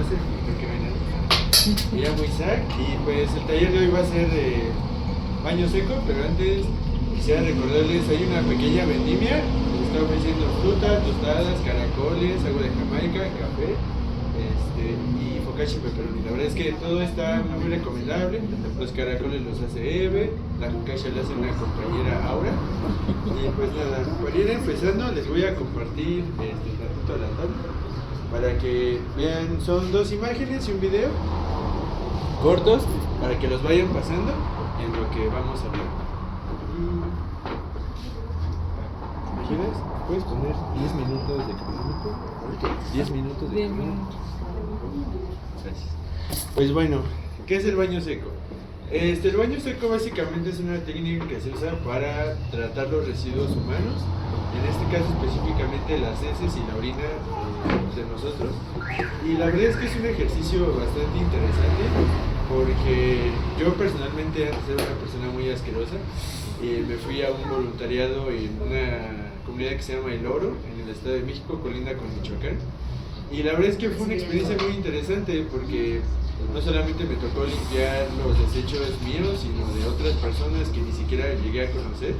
sé, porque no hay nada. Me llamo Isaac y pues el taller de hoy va a ser de baño seco, pero antes quisiera recordarles, hay una pequeña vendimia, les está ofreciendo fruta, tostadas, caracoles, agua de Jamaica, café, y focaccia y pepperoni. La verdad es que todo está muy recomendable. Los caracoles los hace Eve, la focaccia la hace una compañera Aura. Y pues nada, para ir empezando les voy a compartir tantito la tabla para que vean, son dos imágenes y un video cortos para que los vayan pasando en lo que vamos a hablar. ¿Imaginas? Puedes poner 10 minutos de cronómetro. 10 minutos de cronómetro. Gracias. Pues bueno, ¿qué es el baño seco? El baño seco básicamente es una técnica que se usa para tratar los residuos humanos, en este caso específicamente las heces y la orina de nosotros. Y la verdad es que es un ejercicio bastante interesante porque yo personalmente, antes era una persona muy asquerosa, me fui a un voluntariado en una comunidad que se llama El Oro, en el Estado de México, colinda con Michoacán. Y la verdad es que fue una experiencia muy interesante porque no solamente me tocó limpiar los desechos míos, sino de otras personas que ni siquiera llegué a conocer,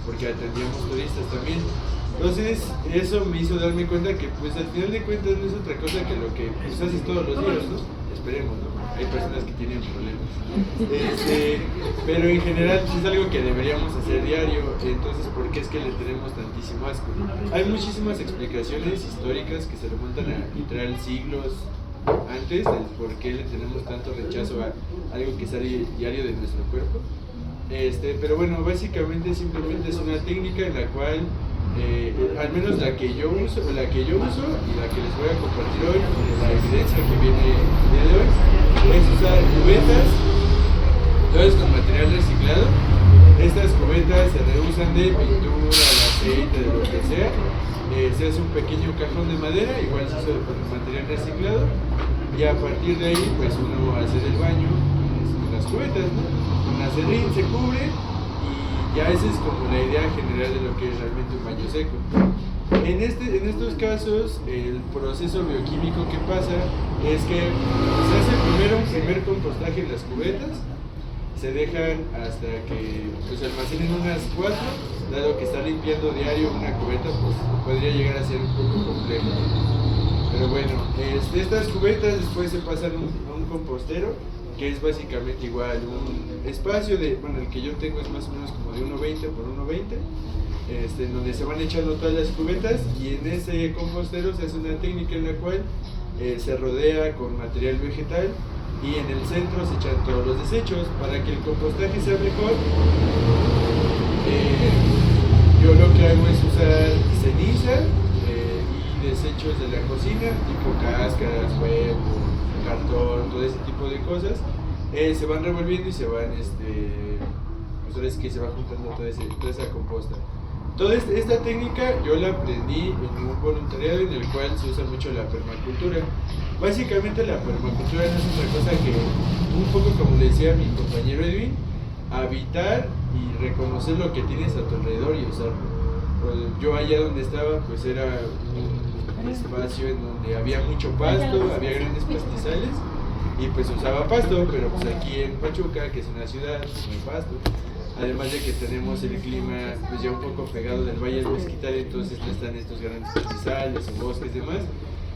porque atendíamos turistas también. Entonces eso me hizo darme cuenta que pues al final de cuentas no es otra cosa que lo que pues, haces todos los días, ¿no? Esperemos, ¿no? Hay personas que tienen problemas. Pero en general pues, es algo que deberíamos hacer diario, entonces ¿por qué es que le tenemos tantísimo asco? Hay muchísimas explicaciones históricas que se remontan a literal siglos antes del por qué le tenemos tanto rechazo a algo que sale diario de nuestro cuerpo. Pero bueno, básicamente simplemente es una técnica en la cual al menos la que yo uso y la que les voy a compartir hoy, la evidencia que viene el día de hoy, es usar cubetas, todo es con material reciclado. Estas cubetas se reusan de pintura, de aceite, de lo que sea. Se hace un pequeño cajón de madera, igual se hizo con material reciclado, y a partir de ahí pues uno hace el baño con las cubetas, ¿no? Con acerrín se cubre y ya esa es como la idea general de lo que es realmente un baño seco. En estos casos el proceso bioquímico que pasa es que se hace primero un primer compostaje en las cubetas, se dejan hasta que pues, almacenen unas 4, dado que estar limpiando diario una cubeta pues podría llegar a ser un poco complejo. Pero bueno, estas cubetas después se pasan a un compostero, que es básicamente igual un espacio el que yo tengo es más o menos como de 1,20 por 1,20, en donde se van echando todas las cubetas, y en ese compostero se hace una técnica en la cual se rodea con material vegetal y en el centro se echan todos los desechos para que el compostaje sea mejor. Yo lo que hago es usar ceniza y desechos de la cocina, tipo cáscaras, huevo, cartón, todo ese tipo de cosas. Se van revolviendo y se van, pues es que se va juntando toda esa composta. Toda esta técnica yo la aprendí en un voluntariado en el cual se usa mucho la permacultura. Básicamente la permacultura no es otra cosa que, un poco como le decía mi compañero Edwin, habitar y reconocer lo que tienes a tu alrededor y usarlo. Yo allá donde estaba pues era un espacio en donde había mucho pasto, había grandes pastizales y pues usaba pasto, pero pues aquí en Pachuca, que es una ciudad, pues no hay pasto. Además de que tenemos el clima pues ya un poco pegado del Valle del Mezquital, entonces no están estos grandes pastizales o bosques y demás.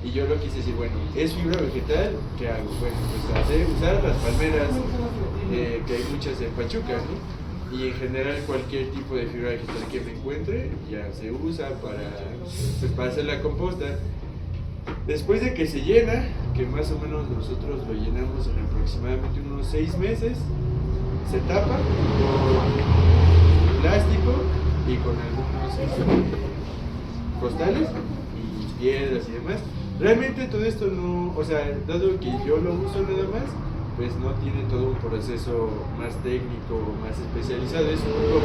Y yo lo quise decir, bueno, ¿es fibra vegetal? ¿Qué hago? Bueno, pues usar las palmeras, que hay muchas en Pachuca, ¿no? Y en general cualquier tipo de fibra vegetal que me encuentre ya se usa para hacer la composta. Después de que se llena, que más o menos nosotros lo llenamos en aproximadamente unos 6 meses, se tapa con plástico y con algunos costales y piedras y demás. Realmente todo esto no, o sea, dado que yo lo uso nada más, pues no tiene todo un proceso más técnico, más especializado, es un poco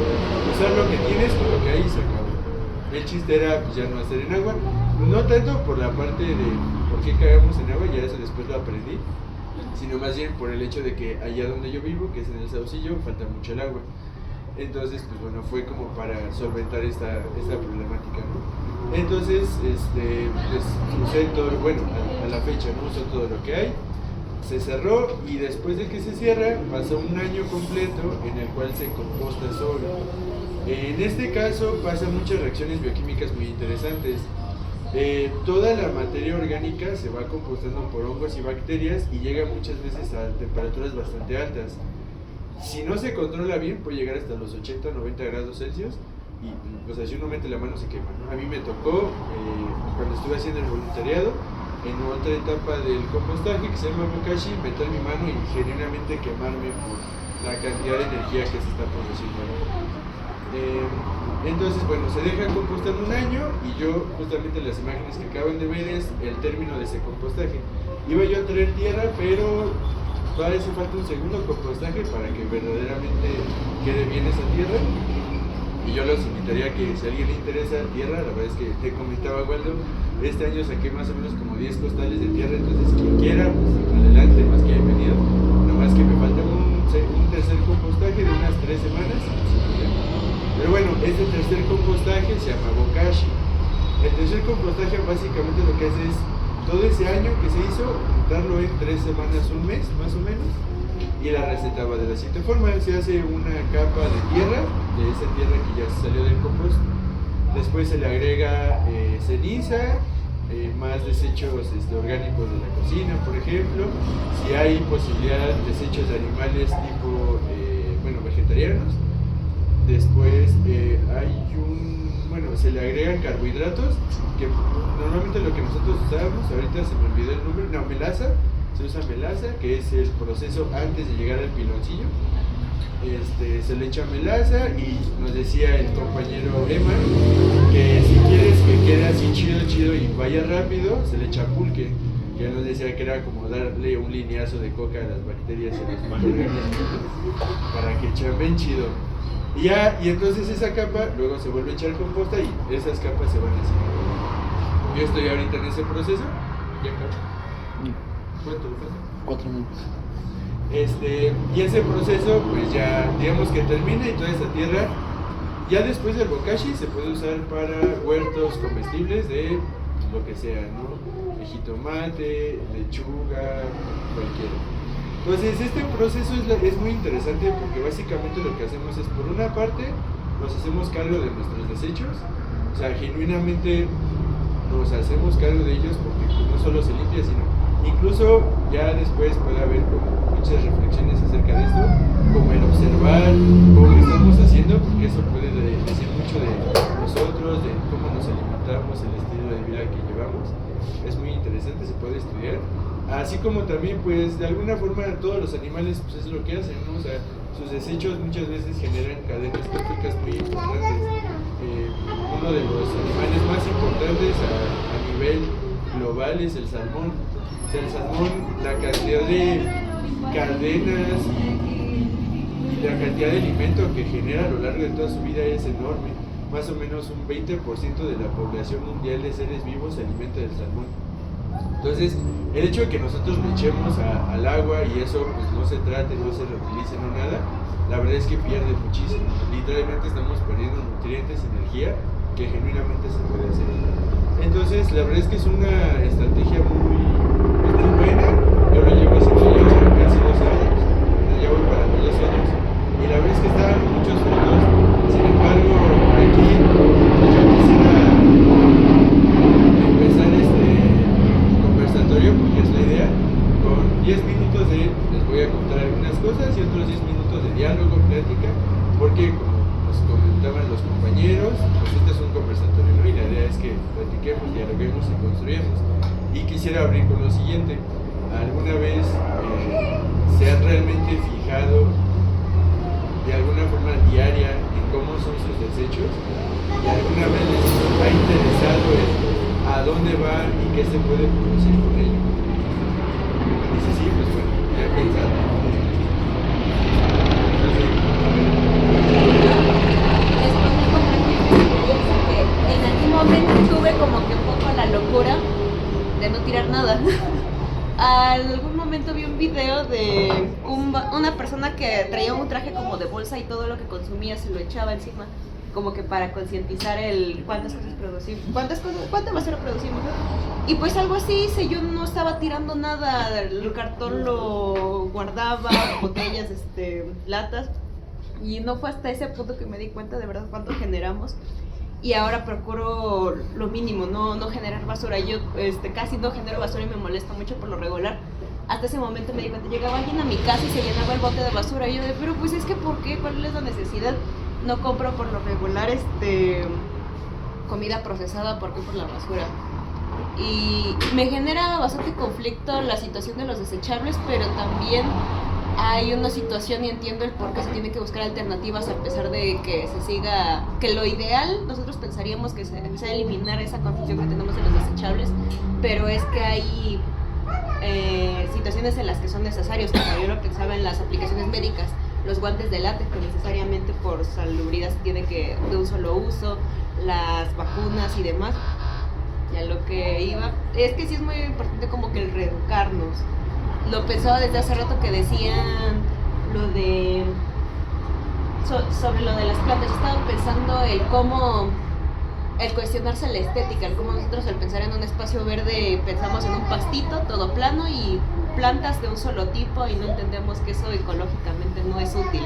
usar lo que tienes con lo que hay y se acabó. El chiste era pues ya no hacer en agua, no tanto por la parte de por qué cagamos en agua, ya eso después lo aprendí, sino más bien por el hecho de que allá donde yo vivo, que es en el Saucillo, falta mucho el agua. Entonces, pues bueno, fue como para solventar esta problemática, ¿no? Entonces, pues usé todo, bueno, a la fecha, ¿no? Usé todo lo que hay, se cerró y después de que se cierra, pasó un año completo en el cual se composta solo. En este caso pasan muchas reacciones bioquímicas muy interesantes. Toda la materia orgánica se va compostando por hongos y bacterias y llega muchas veces a temperaturas bastante altas. Si no se controla bien, puede llegar hasta los 80-90 grados Celsius y, o sea, si uno mete la mano se quema, ¿no? A mí me tocó, cuando estuve haciendo el voluntariado, en otra etapa del compostaje que se llama bokashi, meter mi mano y genuinamente quemarme por la cantidad de energía que se está produciendo. Entonces, bueno, se deja compostando un año y yo, justamente las imágenes que acaban de ver es el término de ese compostaje. Iba yo a traer tierra, pero todavía hace falta un segundo compostaje para que verdaderamente quede bien esa tierra. Y yo los invitaría a que si a alguien le interesa tierra, la verdad es que te comentaba Waldo, este año saqué más o menos como 10 costales de tierra, entonces quien quiera, pues adelante, más que bienvenido. Nomás que me falta un tercer compostaje de unas 3 semanas. Pero bueno, este tercer compostaje se llama bokashi. El tercer compostaje básicamente lo que hace es todo ese año que se hizo, juntarlo en 3 semanas, un mes más o menos. Y la receta va de la siguiente forma: se hace una capa de tierra, de esa tierra que ya salió del compost. Después se le agrega ceniza, más desechos orgánicos de la cocina, por ejemplo. Si hay posibilidad, desechos de animales tipo, vegetarianos. Después se le agregan carbohidratos, que normalmente lo que nosotros usábamos, ahorita se me olvidó el nombre, melaza. Se usa melaza, que es el proceso antes de llegar al piloncillo. Se le echa melaza y nos decía el compañero Emma que si quieres que quede así chido y vaya rápido, se le echa pulque. Que él nos decía que era como darle un lineazo de coca a las bacterias y a los microorganismos para que chamben chido. Y entonces esa capa luego se vuelve a echar composta y esas capas se van haciendo. Yo estoy ahorita en ese proceso. Ya acabo. ¿Cuánto le falta? 4 minutos. Y ese proceso, pues ya digamos que termina y toda esta tierra, ya después del bokashi, se puede usar para huertos comestibles de lo que sea, ¿no? De jitomate, lechuga, cualquiera. Entonces, este proceso es muy interesante porque básicamente lo que hacemos es, por una parte, nos hacemos cargo de nuestros desechos, o sea, genuinamente nos hacemos cargo de ellos porque no solo se limpia, sino incluso ya después puede haber como muchas reflexiones acerca de esto, como el observar cómo lo estamos haciendo, porque eso puede decir mucho de nosotros, de cómo nos alimentamos, el estilo de vida que llevamos. Es muy interesante, se puede estudiar. Así como también, pues, de alguna forma todos los animales, pues, es lo que hacen, ¿no? O sea, sus desechos muchas veces generan cadenas tróficas muy importantes. Uno de los animales más importantes a nivel global es el salmón. O sea, el salmón, la cantidad de cadenas y la cantidad de alimento que genera a lo largo de toda su vida es enorme. Más o menos un 20% de la población mundial de seres vivos se alimenta del salmón. Entonces, el hecho de que nosotros le echemos al agua y eso pues no se trate, no se reutilice, no nada, la verdad es que pierde muchísimo. Literalmente estamos perdiendo nutrientes, energía que genuinamente se puede hacer. Entonces, la verdad es que es una estrategia muy buena. Yo lo llevo haciendo ya casi 2 años, ya voy para los 2 años, y la verdad es que está dando muchos frutos. Sin embargo, aquí pues yo quisiera empezar conversatorio, porque es la idea, con 10 minutos les voy a contar algunas cosas y otros 10 minutos de diálogo, plática, porque como nos comentaban los compañeros, pues este es un conversatorio, ¿no? Y la idea es que platiquemos, dialoguemos y construyamos. Y quisiera abrir con lo siguiente: ¿alguna vez se han realmente fijado de alguna forma diaria en cómo son sus desechos? ¿Y alguna vez les ha interesado a dónde van y qué se puede producir con ello? Dice sí, pues bueno, ya he pensado. En algún momento tuve como que un poco la locura de no tirar nada. Algún momento vi un video de una persona que traía un traje como de bolsa y todo lo que consumía se lo echaba encima. como que para concientizar el cuántas cosas producimos, cuánta basura producimos, ¿no? Y pues algo así hice, yo no estaba tirando nada, el cartón lo guardaba, botellas, latas, y no fue hasta ese punto que me di cuenta de verdad cuánto generamos. Y ahora procuro lo mínimo, no generar basura. Yo casi no genero basura y me molesta mucho por lo regular. Hasta ese momento me di cuenta, llegaba alguien a mi casa y se llenaba el bote de basura. Y yo pero pues es que ¿por qué? ¿Cuál es la necesidad? No compro por lo regular comida procesada, ¿por qué? Por la basura. Y me genera bastante conflicto la situación de los desechables, pero también hay una situación y entiendo el por qué se tienen que buscar alternativas a pesar de que se siga, que lo ideal nosotros pensaríamos que sea eliminar esa confusión que tenemos en los desechables, pero es que hay situaciones en las que son necesarios, como yo lo pensaba en las aplicaciones médicas, los guantes de látex que necesariamente por salubridad se tiene que de un solo uso, las vacunas y demás. Y a lo que iba, es que sí es muy importante como que el reeducarnos. Lo pensaba desde hace rato que decían lo de sobre lo de las plantas. Estaba pensando el cuestionarse la estética, el cómo nosotros al pensar en un espacio verde pensamos en un pastito todo plano y plantas de un solo tipo y no entendemos que eso ecológicamente no es útil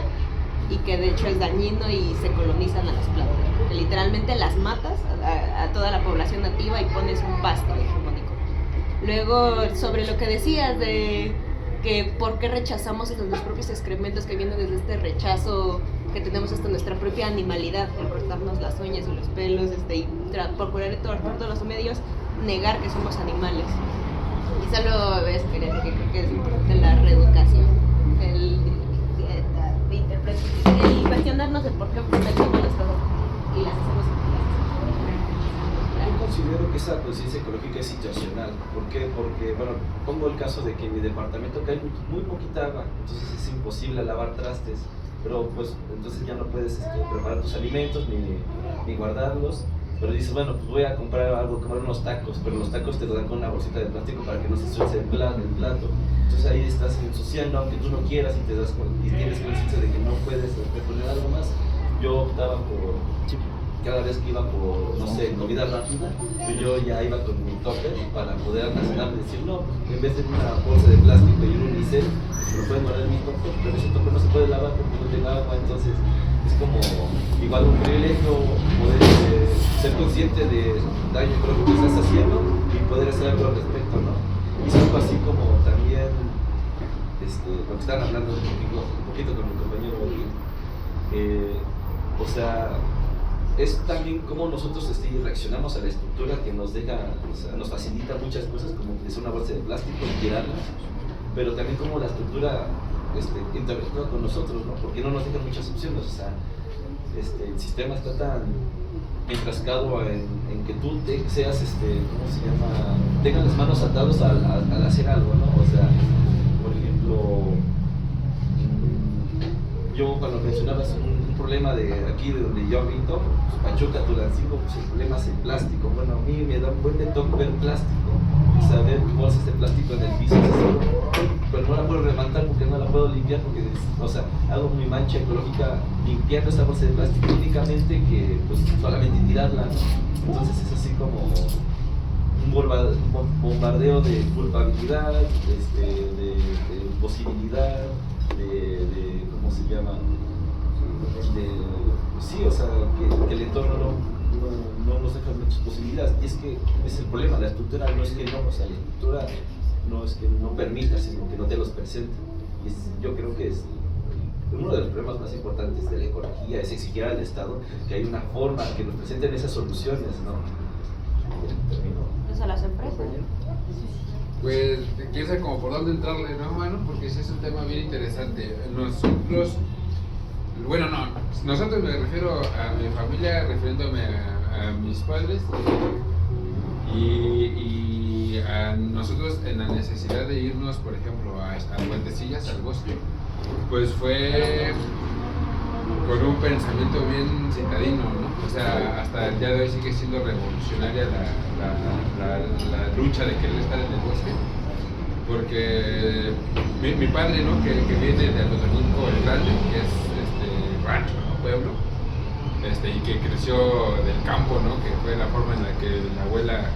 y que de hecho es dañino y se colonizan a las plantas. Que literalmente las matas a toda la población nativa y pones un pasto hegemónico. Luego, sobre lo que decías de que por qué rechazamos nuestros propios excrementos que vienen desde este rechazo que tenemos hasta nuestra propia animalidad, el cortarnos las uñas y los pelos y procurar por todos los medios negar que somos animales. Y solo ves, quería decir que creo que es importante la reeducación, el cuestionarnos el por qué hacemos las cosas y las hacemos. Yo considero que esa conciencia ecológica es situacional. ¿Por qué? Porque, bueno, pongo el caso de que en mi departamento cae muy poquita agua, entonces es imposible lavar trastes, pero pues entonces ya no puedes preparar tus alimentos ni guardarlos, pero dices, bueno, pues voy a comprar algo, comprar unos tacos, pero los tacos te lo dan con una bolsita de plástico para que no se suelce el plato, entonces ahí estás ensuciando aunque tú no quieras y tienes conciencia de que no puedes poner algo más. Yo optaba por, cada vez que iba por, no sé, comida rápida, pues yo ya iba con mi topper para poder almacenar y decir, no, en vez de una bolsa de plástico y un unicel, pues lo pueden guardar en mi topper, pero ese topper no se puede lavar porque no tengo agua, entonces es como igual un privilegio poder ser consciente del daño ecológico que estás haciendo y poder hacer algo al respecto, ¿no? Y es algo así como también, lo que están hablando un poquito con mi compañero Rodrigo, o sea, es también como nosotros reaccionamos a la estructura que nos deja, o sea, nos facilita muchas cosas, como que es una bolsa de plástico y tirarla, pero también como la estructura interactúa con nosotros, ¿no? Porque no nos dejan muchas opciones, o sea, el sistema está tan enfrascado en que tú seas, ¿cómo se llama? Tengan las manos atadas al hacer algo, ¿no? O sea, por ejemplo, yo cuando mencionabas un problema de aquí de donde yo habito, pues Pachuca, Tulancingo, pues el problema es el plástico. Bueno, a mí me da un buen de toque ver plástico, saber bolsas de plástico en el piso, pero no la puedo levantar porque no la puedo limpiar porque, o sea, hago mi mancha ecológica limpiando esta bolsa de plástico únicamente que pues solamente tirarla, ¿no? Entonces es así como un bombardeo de culpabilidad, de posibilidad, de ¿cómo se llama? Sí, o sea, que el entorno no nos deja muchas posibilidades, y es que es el problema, la estructura no es que no, o sea, la estructura no es que no permita, sino que no te los presenta, y yo creo que es uno de los problemas más importantes de la ecología, es exigir al Estado que hay una forma que nos presenten esas soluciones, ¿no? Pues a las empresas. Pues quién sabe como por dónde entrarle, ¿no, mano? Porque ese es un tema bien interesante. Nosotros, bueno, no, nosotros me refiero a mi familia, refiriéndome a mis padres y a nosotros en la necesidad de irnos, por ejemplo, a Puentecillas, al bosque, pues fue con un pensamiento bien citadino, ¿no? O sea, hasta el día de hoy sigue siendo revolucionaria la lucha de querer estar en el bosque, porque mi padre, ¿no? que viene de Atotonilco el Grande, que es rancho, ¿no? Pueblo, y que creció del campo, ¿no? Que fue la forma en la que la abuela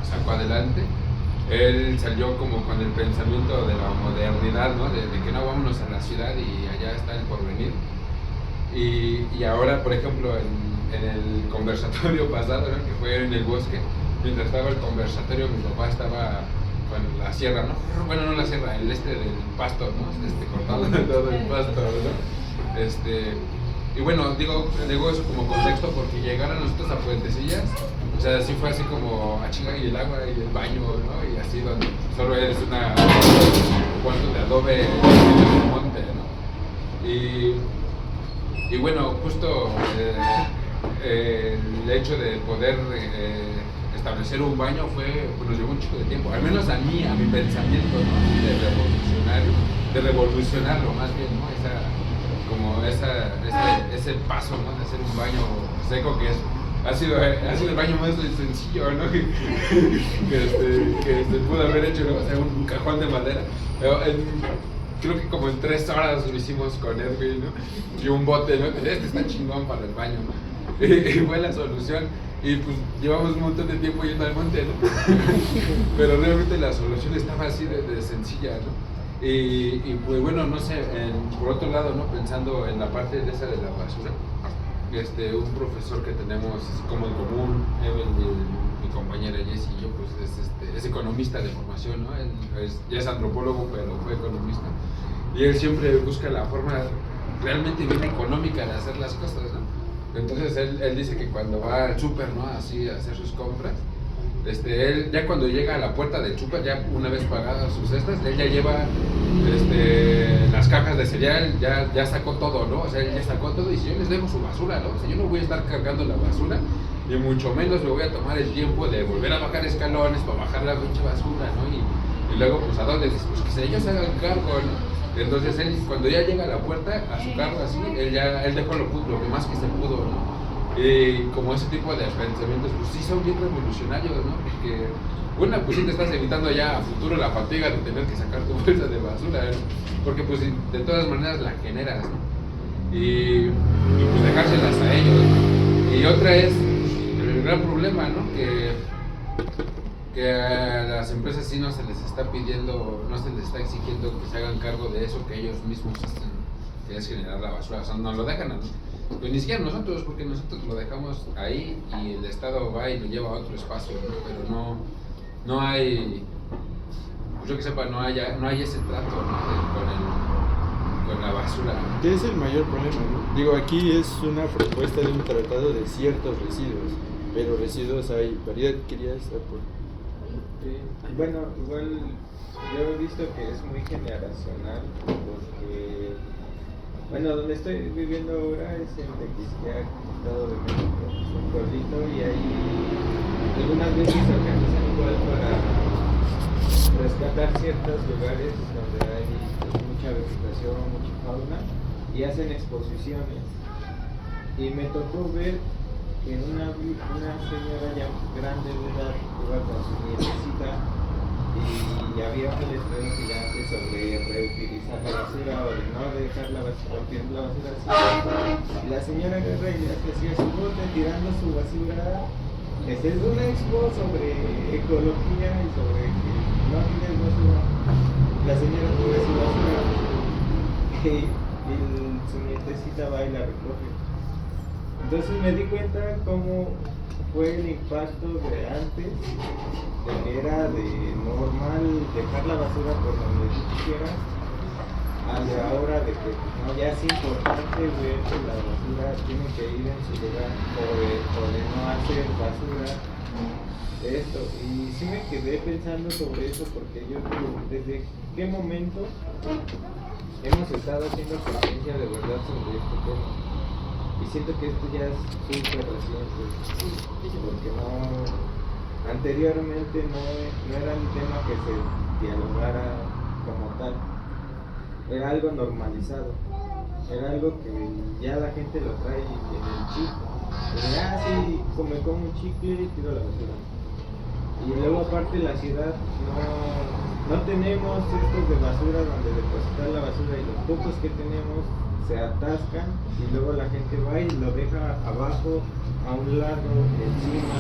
sacó adelante. Él salió como con el pensamiento de la modernidad, ¿no? De que no, vámonos a la ciudad y allá está el porvenir. Y ahora, por ejemplo, en el conversatorio pasado, ¿no? Que fue en el bosque, mientras estaba el conversatorio, mi papá estaba con la sierra, ¿no? Bueno, no la sierra, el del pasto, ¿no? Cortando todo el pasto, ¿no? Y bueno, digo eso como contexto porque llegar a nosotros a Puentecillas, o sea, sí fue así como a chingar y el agua y el baño, ¿no? Y así donde solo es un cuarto de adobe en el monte, ¿no? Y bueno, justo el hecho de poder establecer un baño nos llevó un chico de tiempo, al menos a mí, a mi pensamiento, ¿no? De revolucionarlo más bien, ¿no? Ese paso, ¿no? De hacer un baño seco que ha sido el baño más sencillo, ¿no? que se pudo haber hecho, ¿no? O sea, un cajón de madera. Pero creo que como en 3 horas lo hicimos con Edwin, ¿no? Y un bote, ¿no? Está chingón para el baño, ¿no? Y fue la solución. Y pues llevamos un montón de tiempo yendo al monte, ¿no? Pero realmente la solución estaba así de sencilla, ¿no? Y pues bueno, no sé, por otro lado, ¿no? Pensando en la parte de esa de la basura, un profesor que tenemos así como en común, mi compañera Jessie y yo, pues es economista de formación, ¿no? Él ya es antropólogo, pero fue economista. Y él siempre busca la forma realmente bien económica de hacer las cosas, ¿no? Entonces él dice que cuando va al súper, ¿no? Así a hacer sus compras, él ya cuando llega a la puerta del súper, ya una vez pagadas sus cestas, él ya lleva las cajas de cereal, ya sacó todo, ¿no? O sea, él ya sacó todo y si yo les dejo su basura, ¿no? O sea, yo no voy a estar cargando la basura, ni mucho menos me voy a tomar el tiempo de volver a bajar escalones para bajar la pinche basura, ¿no? Y luego, pues, ¿a dónde? Pues que ellos hagan cargo, ¿no? Entonces él, cuando ya llega a la puerta, a su carro así, él dejó lo que más que se pudo, ¿no? Como ese tipo de pensamientos, pues sí son bien revolucionarios, ¿no? Porque, bueno, pues sí te estás evitando ya a futuro la fatiga de tener que sacar tu bolsa de basura, ¿no? Porque pues de todas maneras la generas, ¿no? Y pues dejárselas a ellos, ¿no? Y otra es el gran problema, ¿no? Que a las empresas sí no se les está pidiendo, no se les está exigiendo que se hagan cargo de eso que ellos mismos hacen, que es generar la basura, o sea, nos lo dejan a nosotros. Pues ni siquiera nosotros, porque nosotros lo dejamos ahí y el Estado va y lo lleva a otro espacio, ¿no? Pero no hay, pues yo que sepa, no hay ese trato, ¿no? con la basura. Que es el mayor problema, ¿no? Digo, aquí es una propuesta de un tratado de ciertos residuos, pero residuos hay variedad. ¿Querías aportar? Bueno, igual yo he visto que es muy generacional porque, bueno, donde estoy viviendo ahora es en Tequisquiac, Estado de México, es un pueblito y ahí algunas veces se organizan igual para rescatar ciertos lugares donde hay mucha vegetación, mucha fauna y hacen exposiciones. Y me tocó ver que una señora ya grande de edad iba con su nietecita y había un letrero gigante sobre reutilizar la basura o de no dejar la basura así. Y la señora agarra y hacía su bote tirando su basura. Esta es una expo sobre ecología y sobre que no tires basura. La señora tira su basura y su nietecita va y la recoge. Entonces me di cuenta cómo fue el impacto de antes, de que era de normal dejar la basura por donde tú quisieras, a de ahora de que no, ya es importante ver que la basura tiene que ir en su lugar o de no hacer basura de esto. Y sí me quedé pensando sobre eso porque yo desde qué momento hemos estado haciendo conciencia de verdad sobre este tema. Y siento que esto ya es súper reciente, porque anteriormente no era un tema que se dialogara como tal, era algo normalizado, era algo que ya la gente lo trae en el chip, sí, me como un chicle y tiro la basura. Y luego aparte la ciudad no tenemos cestos de basura donde depositar la basura y los pocos que tenemos se atascan y luego la gente va y lo deja abajo, a un lado, encima,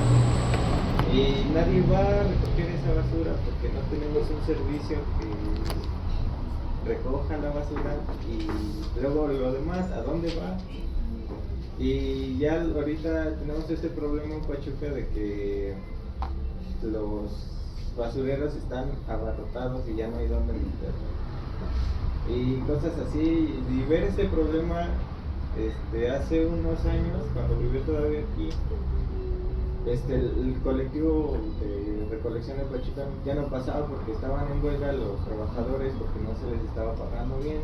y nadie va a recoger esa basura porque no tenemos un servicio que recoja la basura y luego lo demás, ¿a dónde va? Y ya ahorita tenemos este problema en Pachuca de que los basureros están abarrotados y ya no hay dónde meterlos. Y cosas así, y ver este problema hace unos años, cuando vivió todavía aquí, el colectivo de recolección de Pachuca ya no pasaba porque estaban en huelga los trabajadores porque no se les estaba pagando bien.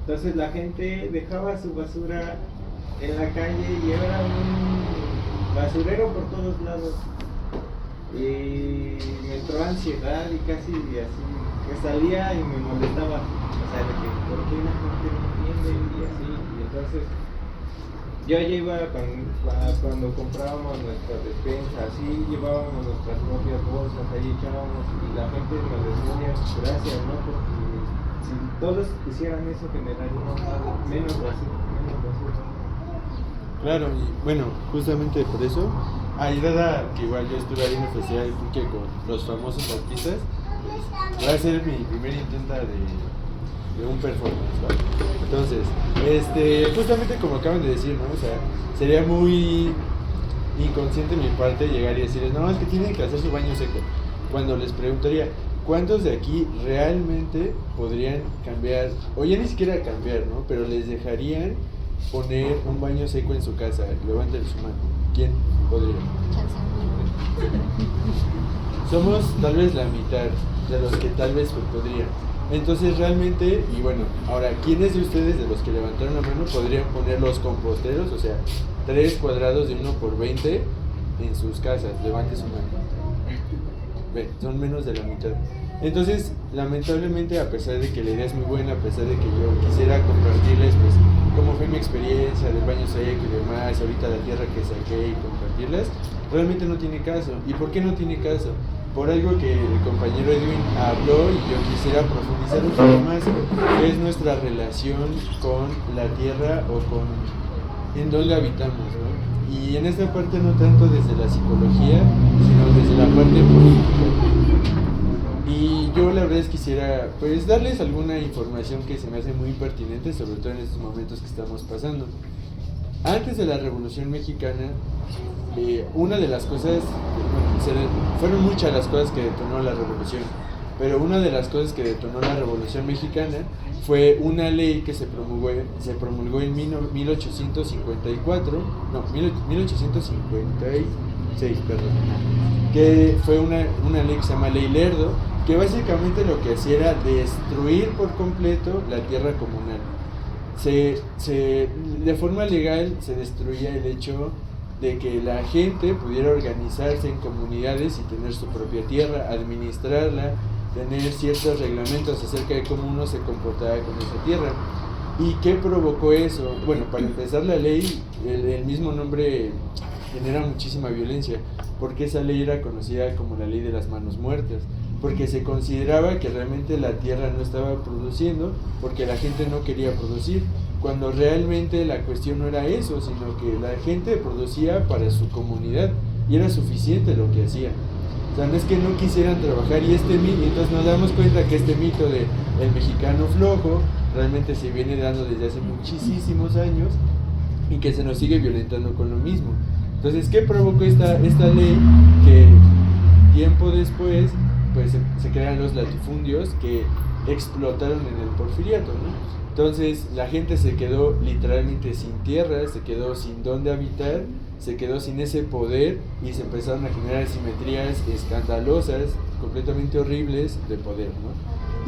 Entonces la gente dejaba su basura en la calle y era un basurero por todos lados. Y me entró ansiedad y casi así, que salía y me molestaba. O sea, de que, ¿por qué la gente no entiende? Y así, y entonces yo ya iba cuando comprábamos nuestras despensas, así llevábamos nuestras propias bolsas, ahí echábamos y la gente nos decía gracias, ¿no? Porque si todos hicieran eso generaríamos menos basura. Claro, y bueno, justamente por eso, dada que igual yo estuve ahí en el festival de Pulque con los famosos artistas, va a ser mi primer intento de un performance, ¿vale? Entonces, justamente como acaban de decir, ¿no? O sea, sería muy inconsciente de mi parte llegar y decirles, no, es que tienen que hacer su baño seco. Cuando les preguntaría, ¿cuántos de aquí realmente podrían cambiar, o ya ni siquiera cambiar, ¿no? Pero les dejarían poner un baño seco en su casa? Levanten su mano. ¿Quién podría? Somos tal vez la mitad de los que tal vez podrían. Entonces realmente, y bueno, ahora, ¿quiénes de ustedes de los que levantaron la mano podrían poner los composteros? O sea, 3 cuadrados de 1 por 20 en sus casas. Levanten su mano. Ven, son menos de la mitad. Entonces, lamentablemente, a pesar de que la idea es muy buena, a pesar de que yo quisiera compartirles, pues, cómo fue mi experiencia del baño seco y demás, ahorita la tierra que saqué y compartirlas, realmente no tiene caso. ¿Y por qué no tiene caso? Por algo que el compañero Edwin habló y yo quisiera profundizar un poco más, que es nuestra relación con la tierra o con en dónde habitamos, ¿no? Y en esta parte no tanto desde la psicología, sino desde la parte política. Y yo la verdad es que quisiera pues darles alguna información que se me hace muy pertinente, sobre todo en estos momentos que estamos pasando. Antes de la Revolución Mexicana, una de las cosas, fueron muchas las cosas que detonó la revolución, pero una de las cosas que detonó la Revolución Mexicana fue una ley que se promulgó en 1856, que fue una ley que se llama Ley Lerdo, que básicamente lo que hacía era destruir por completo la tierra comunal. De forma legal se destruía el hecho de que la gente pudiera organizarse en comunidades y tener su propia tierra, administrarla, tener ciertos reglamentos acerca de cómo uno se comportaba con esa tierra. ¿Y qué provocó eso? Bueno, para empezar, la ley, el mismo nombre genera muchísima violencia, porque esa ley era conocida como la ley de las manos muertas, porque se consideraba que realmente la tierra no estaba produciendo, porque la gente no quería producir, cuando realmente la cuestión no era eso, sino que la gente producía para su comunidad y era suficiente lo que hacían. O sea, no es que no quisieran trabajar, y entonces nos damos cuenta que este mito de el mexicano flojo realmente se viene dando desde hace muchísimos años y que se nos sigue violentando con lo mismo. Entonces, ¿qué provocó esta ley? Que tiempo después pues se crean los latifundios que explotaron en el porfiriato, ¿no? Entonces la gente se quedó literalmente sin tierra, se quedó sin dónde habitar, se quedó sin ese poder y se empezaron a generar simetrías escandalosas, completamente horribles de poder, ¿no?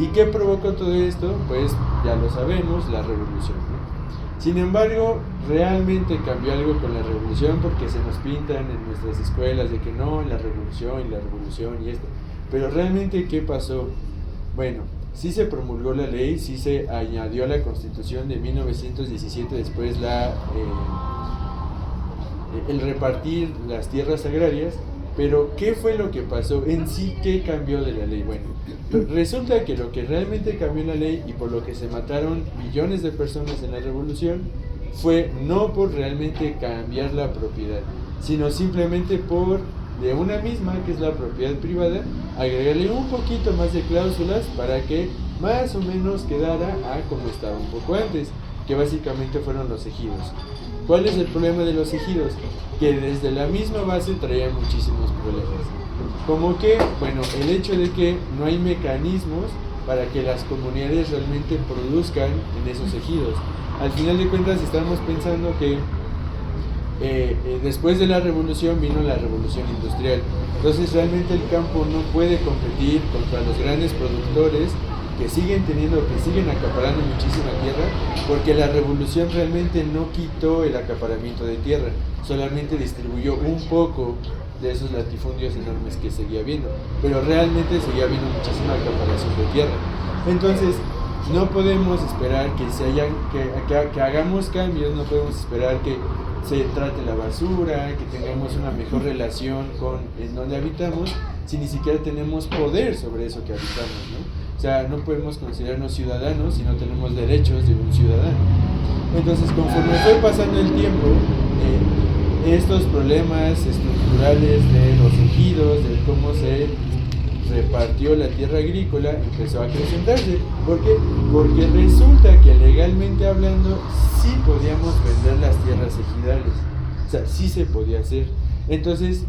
¿Y qué provocó todo esto? Pues ya lo sabemos, la revolución, ¿no? Sin embargo, realmente cambió algo con la revolución, porque se nos pintan en nuestras escuelas de que no, la revolución y esto. Pero realmente, ¿qué pasó? Bueno, sí se promulgó la ley, sí se añadió a la Constitución de 1917 después el repartir las tierras agrarias, Pero, ¿qué fue lo que pasó en sí? ¿Qué cambió de la ley? Bueno, resulta que lo que realmente cambió la ley y por lo que se mataron millones de personas en la revolución fue no por realmente cambiar la propiedad, sino simplemente por, de una misma, que es la propiedad privada, agregarle un poquito más de cláusulas para que más o menos quedara a como estaba un poco antes, que básicamente fueron los ejidos. ¿Cuál es el problema de los ejidos? Que desde la misma base traían muchísimos problemas. Como que, bueno, el hecho de que no hay mecanismos para que las comunidades realmente produzcan en esos ejidos. Al final de cuentas estamos pensando que después de la revolución vino la revolución industrial. Entonces realmente el campo no puede competir contra los grandes productores que siguen acaparando muchísima tierra, porque la revolución realmente no quitó el acaparamiento de tierra, solamente distribuyó un poco de esos latifundios enormes que seguía habiendo, pero realmente seguía habiendo muchísima acaparación de tierra. Entonces no podemos esperar que hagamos cambios, no podemos esperar que se trate la basura, que tengamos una mejor relación con en donde habitamos, si ni siquiera tenemos poder sobre eso que habitamos, ¿no? O sea, no podemos considerarnos ciudadanos si no tenemos derechos de un ciudadano. Entonces, conforme fue pasando el tiempo, estos problemas estructurales de los ejidos, de cómo se repartió la tierra agrícola, empezó a acrecentarse. ¿Por qué? Porque resulta que legalmente hablando, sí podíamos vender las tierras ejidales. O sea, sí se podía hacer. Entonces,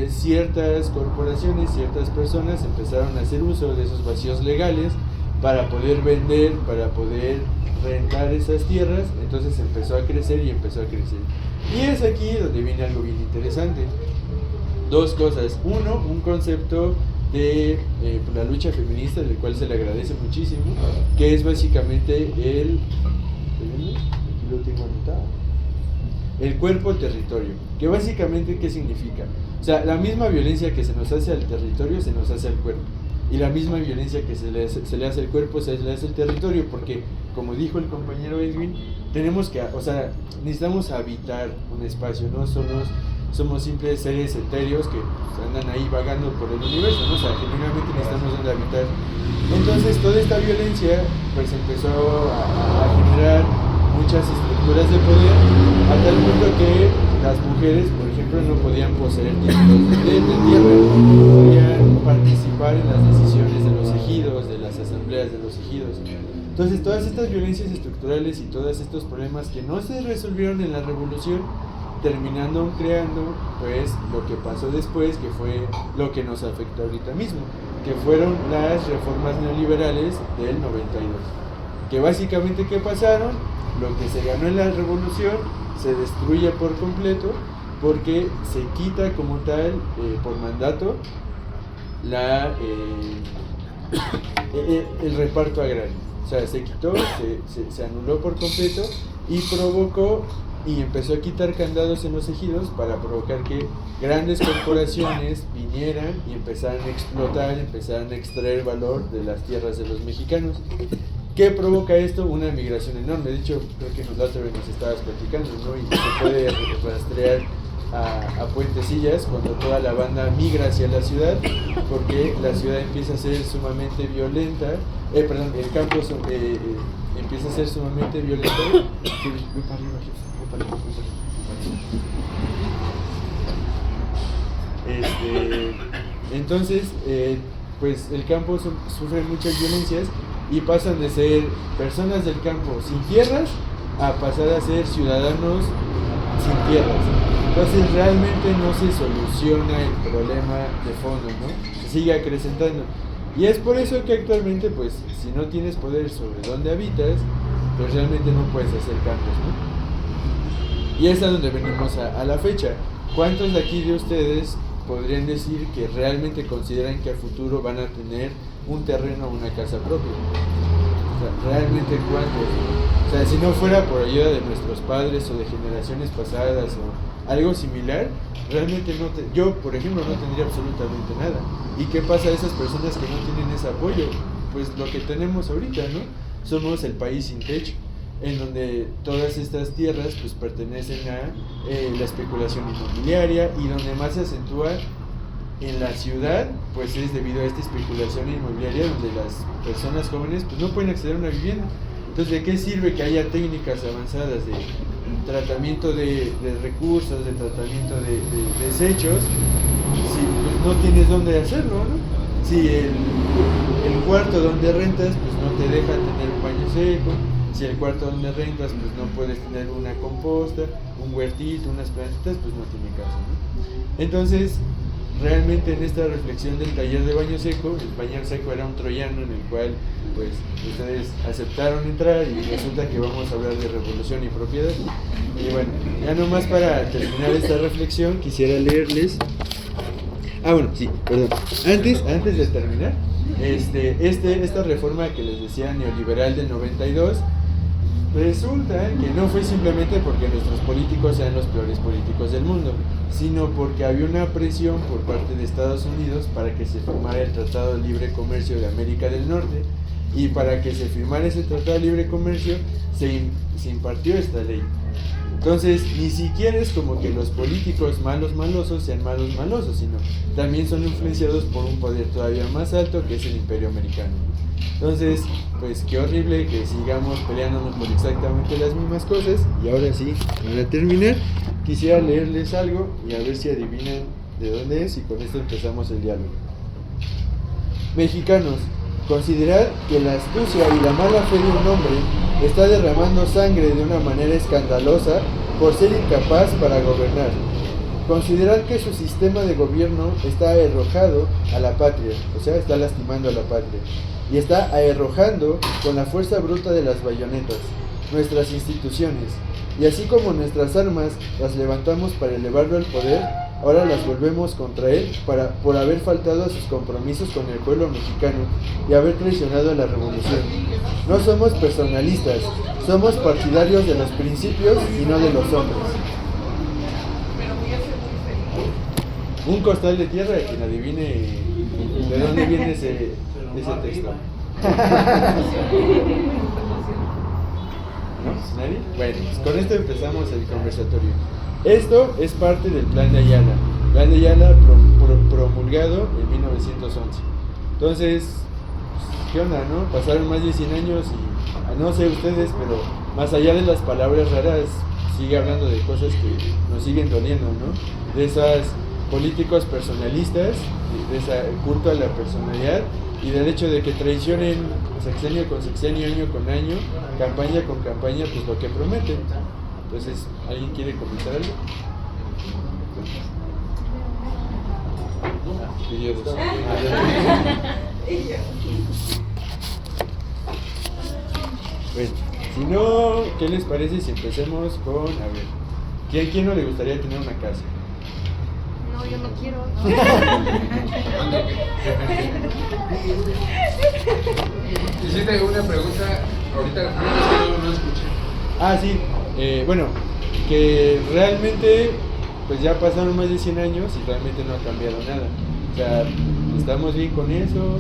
ciertas corporaciones, ciertas personas empezaron a hacer uso de esos vacíos legales para poder vender, para poder rentar esas tierras. Entonces empezó a crecer y empezó a crecer. Y es aquí donde viene algo bien interesante. Dos cosas. Uno, un concepto de la lucha feminista, del cual se le agradece muchísimo, que es básicamente aquí lo tengo anotado, el cuerpo-territorio, que básicamente, ¿qué significa? O sea, la misma violencia que se nos hace al territorio se nos hace al cuerpo, y la misma violencia que se le hace al cuerpo se le hace al territorio, porque, como dijo el compañero Edwin, necesitamos habitar un espacio, no somos simples seres etéreos que andan ahí vagando por el universo, ¿no? O sea, genuinamente necesitamos donde habitar. Entonces, toda esta violencia pues empezó a generar muchas estructuras de poder, a tal punto que las mujeres, por ejemplo, no podían poseer títulos de tierra, no podían participar en las decisiones de los ejidos, de las asambleas de los ejidos. Entonces, todas estas violencias estructurales y todos estos problemas que no se resolvieron en la revolución, terminando creando pues lo que pasó después, que fue lo que nos afectó ahorita mismo, que fueron las reformas neoliberales del 92, que básicamente ¿qué pasaron? Lo que se ganó en la revolución se destruye por completo, porque se quita como tal por mandato el reparto agrario. O sea, se quitó, se anuló por completo y provocó y empezó a quitar candados en los ejidos para provocar que grandes corporaciones vinieran y empezaran a explotar, empezaran a extraer valor de las tierras de los mexicanos. ¿Qué provoca esto? Una migración enorme. De hecho, creo que la otra vez nos estabas platicando, ¿no? Y se puede rastrear a Puentecillas cuando toda la banda migra hacia la ciudad, porque la ciudad empieza a ser sumamente violenta, el campo empieza a ser sumamente violento. Voy para arriba, jefe. Entonces, pues el campo sufre muchas violencias y pasan de ser personas del campo sin tierras a pasar a ser ciudadanos sin tierras. Entonces realmente no se soluciona el problema de fondo, ¿no? Se sigue acrecentando. Y es por eso que actualmente, pues, si no tienes poder sobre dónde habitas, pues realmente no puedes hacer cambios, ¿no? Y es a donde venimos a la fecha. ¿Cuántos de aquí de ustedes podrían decir que realmente consideran que a futuro van a tener un terreno o una casa propia? O sea, ¿realmente cuántos? O sea, si no fuera por ayuda de nuestros padres o de generaciones pasadas o algo similar, realmente yo, por ejemplo, no tendría absolutamente nada. ¿Y qué pasa a esas personas que no tienen ese apoyo? Pues lo que tenemos ahorita, ¿no? Somos el país sin techo. en donde todas estas tierras pues pertenecen a la especulación inmobiliaria, y donde más se acentúa en la ciudad pues es debido a esta especulación inmobiliaria, donde las personas jóvenes pues no pueden acceder a una vivienda. Entonces, ¿de qué sirve que haya técnicas avanzadas de tratamiento de recursos, de tratamiento de desechos, si pues no tienes dónde hacerlo, ¿no? Si el cuarto donde rentas pues no te deja tener un baño seco, si el cuarto donde rentas pues no puedes tener una composta, un huertito, unas plantitas, pues no tiene caso, ¿no? Entonces, realmente en esta reflexión del taller de baño seco, el baño seco era un troyano en el cual pues ustedes aceptaron entrar, y resulta que vamos a hablar de revolución y propiedad. Y bueno, ya nomás para terminar esta reflexión quisiera leerles. Bueno, sí, perdón. Antes de terminar, esta reforma que les decía neoliberal del 92, resulta que no fue simplemente porque nuestros políticos sean los peores políticos del mundo, sino porque había una presión por parte de Estados Unidos para que se firmara el Tratado de Libre Comercio de América del Norte, y para que se firmara ese Tratado de Libre Comercio se impartió esta ley. Entonces, ni siquiera es como que los políticos malosos sean malosos, sino también son influenciados por un poder todavía más alto, que es el Imperio Americano. Entonces, pues qué horrible que sigamos peleándonos por exactamente las mismas cosas. Y ahora sí, para terminar, quisiera leerles algo y a ver si adivinan de dónde es, y con esto empezamos el diálogo. Mexicanos, considerad que la astucia y la mala fe de un hombre está derramando sangre de una manera escandalosa por ser incapaz para gobernar. Considerad que su sistema de gobierno está arrojado a la patria, o sea, está lastimando a la patria, y está arrojando con la fuerza bruta de las bayonetas nuestras instituciones, y así como nuestras armas las levantamos para elevarlo al poder, ahora las volvemos contra él por haber faltado a sus compromisos con el pueblo mexicano y haber traicionado a la revolución. No somos personalistas, somos partidarios de los principios y no de los hombres. Un costal de tierra, quien adivine de dónde viene ese texto. ¿No? ¿Nadie? Bueno, pues con esto empezamos el conversatorio. Esto es parte del Plan de Ayala. Plan de Ayala promulgado en 1911. Entonces, pues, ¿qué onda, no? Pasaron más de 100 años y no sé ustedes, pero más allá de las palabras raras, sigue hablando de cosas que nos siguen doliendo, ¿no? De esos políticos personalistas, de ese culto a la personalidad, y del hecho de que traicionen sexenio con sexenio, año con año, campaña con campaña, pues lo que prometen. Entonces, ¿alguien quiere comentar algo? Bueno, si no, ¿qué les parece si empecemos con, a ver, ¿quién no le gustaría tener una casa? No, yo no quiero. Hiciste una pregunta ahorita, no escuché. Sí, bueno, que realmente pues ya pasaron más de 100 años y realmente no ha cambiado nada. O sea, estamos bien con eso,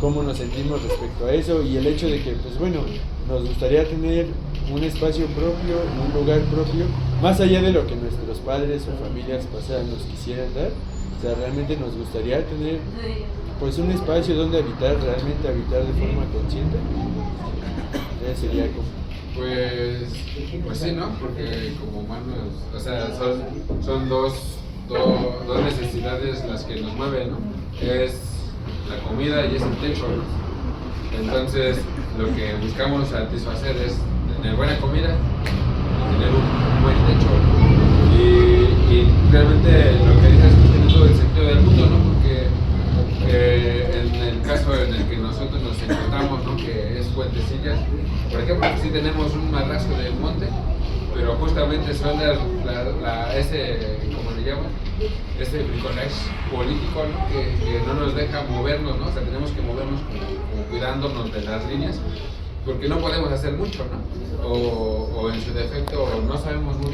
cómo nos sentimos respecto a eso, y el hecho de que, pues bueno, nos gustaría tener un espacio propio, un lugar propio, más allá de lo que nuestros padres o familias pasadas nos quisieran dar. O sea, realmente nos gustaría tener pues un espacio donde habitar, realmente habitar de forma consciente. Entonces sería como... Pues sí, ¿no? Porque como humanos, o sea, son dos necesidades las que nos mueven, ¿no? Es la comida y es el techo, ¿no? Entonces, lo que buscamos satisfacer es tener buena comida y tener un buen techo, ¿no? Y realmente lo que dices pues tiene todo el sentido del mundo, ¿no? Porque en el caso en el que nosotros nos encontramos, ¿no? Que es Puentecillas, por ejemplo, sí tenemos un madrazo de monte, pero justamente son ese, ¿cómo le llaman? Ese bricolage político, ¿no? Que no nos deja movernos, ¿no? O sea, tenemos que movernos como cuidándonos de las líneas, porque no podemos hacer mucho, ¿no? O en su defecto no sabemos muy bien